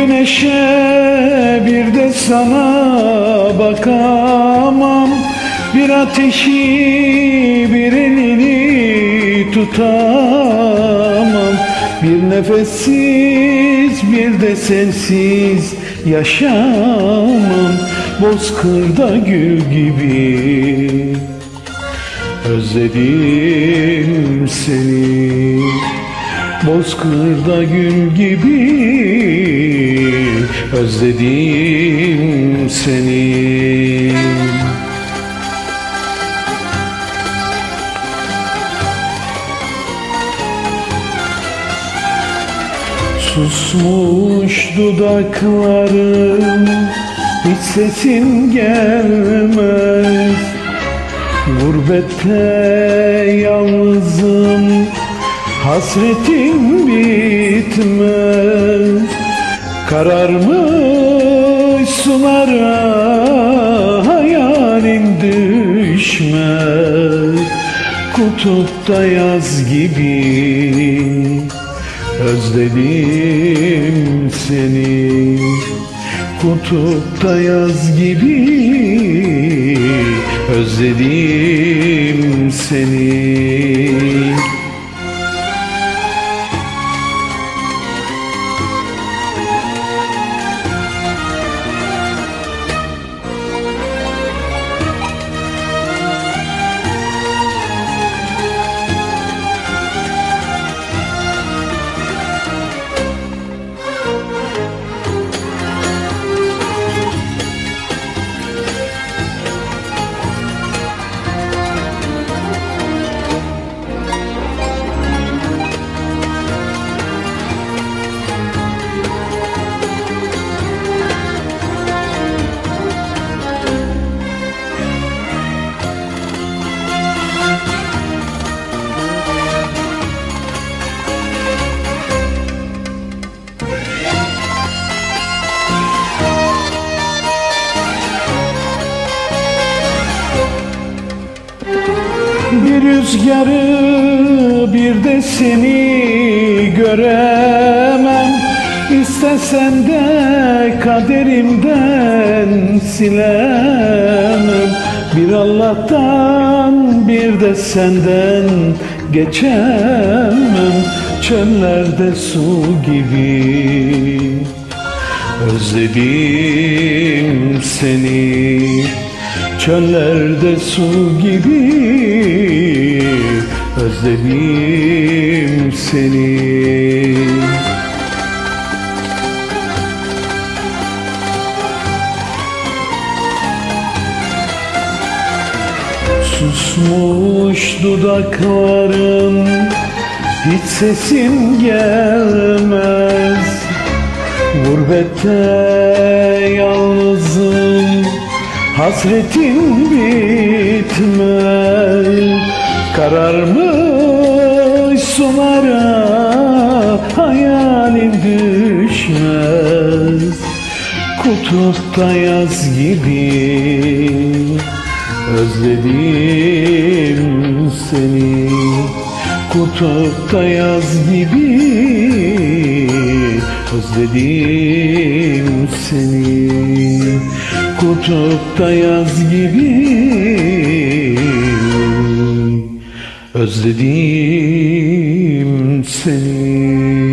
güneşe bir de sana bakamam, bir ateşi bir elini tutamam, bir nefessiz bir de sensiz yaşamam, bozkırda gül gibi özledim seni, bozkırda gül gibi özledim seni. Susmuş dudaklarım, hiç sesin gelmez, gurbette yalnızım, hasretim bitmez. Kararmış sulara hayalin düşmez, kutupta yaz gibi özledim seni, kutupta yaz gibi özledim seni. Bir rüzgarı bir de seni göremem, İstesen de kaderimden silemem. Bir Allah'tan bir de senden geçemem, çöllerde su gibi özledim seni, çöllerde su gibi özledim seni. Susmuş dudaklarım, hiç sesin gelmez, gurbette yalnızım, hasretin bitmez. Kararmış sulara hayalin düşmez, kutupta yaz gibi özledim seni, kutupta yaz gibi özledim seni, kutupta yaz gibi özledim seni.